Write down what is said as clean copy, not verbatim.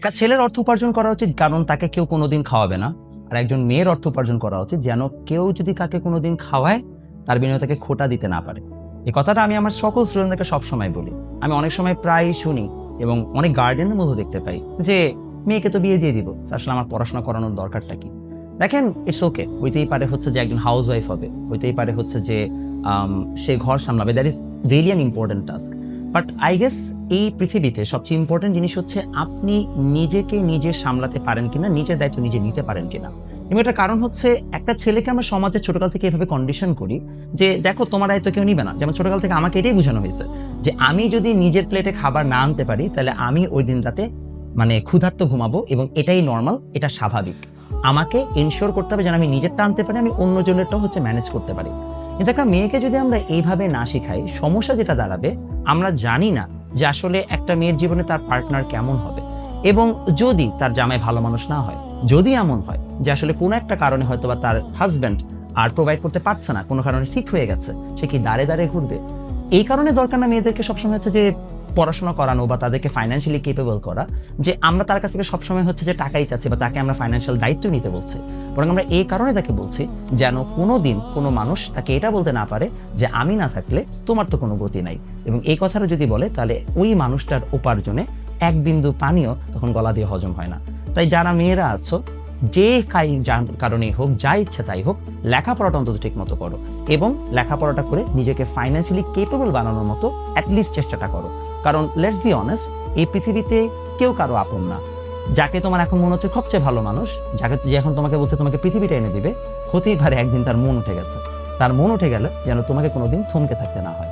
একটা ছেলের অর্থ উপার্জন করা উচিত কারণ তাকে কেউ কোনোদিন খাওয়াবে না, আর একজন মেয়ের অর্থ উপার্জন করা উচিত যেন কেউ যদি তাকে কোনোদিন খাওয়ায় তার বিনিময়ে তাকে খোটা দিতে না পারে। এই কথাটা আমি আমার সকল স্টুডেন্টদেরকে সবসময় বলি। আমি অনেক সময় প্রায় শুনি এবং অনেক গার্ডিয়ানের মধ্যে দেখতে পাই যে মেয়েকে তো বিয়ে দিয়ে দিব, আসলে আমার পড়াশোনা করানোর দরকারটা কি? দেখেন, ইটস ওকে, হইতেই পারে হচ্ছে যে একজন হাউস ওয়াইফ হবে, হইতেই পারে হচ্ছে যে সে ঘর সামলাবে, that is really an important task. But I guess এই পৃথিবীতে সবচেয়ে ইম্পর্টেন্ট জিনিস হচ্ছে আপনি নিজেকে নিজে সামলাতে পারেন কিনা, নিজের দায়িত্ব নিজে নিতে পারেন কিনা। এবং এটার কারণ হচ্ছে একটা ছেলেকে আমরা সমাজে ছোটকাল থেকে এভাবে কন্ডিশন করি যে দেখো তোমার দায়িত্ব কেউ নিবে না। যেমন ছোটকাল থেকে আমাকে এটাই বোঝানো হয়েছে যে আমি যদি নিজের প্লেটে খাবার না আনতে পারি তাহলে আমি ওই দিন রাতে ক্ষুধার্ত ঘুমাবো এবং এটাই নর্মাল, এটা স্বাভাবিক। আমাকে ইনশিওর করতে হবে যেন আমি নিজেরটা আনতে পারি, আমি অন্যজনেরটাও হচ্ছে ম্যানেজ করতে পারি। কিন্তু একটা মেয়েকে যদি আমরা এইভাবে না শেখাই, সমস্যা যেটা দাঁড়াবে, আমরা জানি না যে আসলে একটা মেয়ের জীবনে তার পার্টনার কেমন হবে। এবং যদি তার জামাই ভালো মানুষ না হয়, যদি এমন হয় যে আসলে কোনো একটা কারণে হয়তো বা তার হাজব্যান্ড আর প্রোভাইড করতে পারছে না, কোনো কারণে সিক হয়ে গেছে, সে কি দাঁড়ে দাঁড়িয়ে ঘুরবে? এই কারণে দরকার না মেয়েদেরকে সবসময় হচ্ছে যে পড়াশোনা করানো বা তাদেরকে ফাইন্যান্সিয়ালি কেপেবল করা, যে আমরা তার কাছ থেকে সবসময় হচ্ছে যে টাকাই চাচ্ছি বা তাকে আমরা ফাইন্যান্সিয়াল দায়িত্ব নিতে বলছি। বরং আমরা এই কারণে তাকে বলছি যেন কোনো দিন কোনো মানুষ তাকে এটা বলতে না পারে যে আমি না থাকলে তোমার তো কোনো গতি নাই। এবং এই কথাটা যদি বলে তাহলে ওই মানুষটার উপার্জনে এক বিন্দু পানিও তখন গলা দিয়ে হজম হয় না। তাই যারা মেয়েরা আছো, যে কারণেই হোক, যা ইচ্ছা তাই হোক, লেখাপড়াটা অন্তত ঠিক মতো করো এবং লেখাপড়াটা করে নিজেকে ফাইন্যান্সিয়ালি কেপেবল বানানোর মতো অ্যাটলিস্ট চেষ্টাটা করো। কারণ লেটস বি অনেস্ট, এই পৃথিবীতে কেউ কারো আপন না। যাকে তোমার এখন মনে হচ্ছে সবচেয়ে ভালো মানুষ, যাকে যে এখন তোমাকে বলছে তোমাকে পৃথিবীটা এনে দিবে, হতেই পারে একদিন তার মন উঠে গেছে। তার মন উঠে গেলে যেন তোমাকে কোনোদিন থমকে থাকতে না হয়।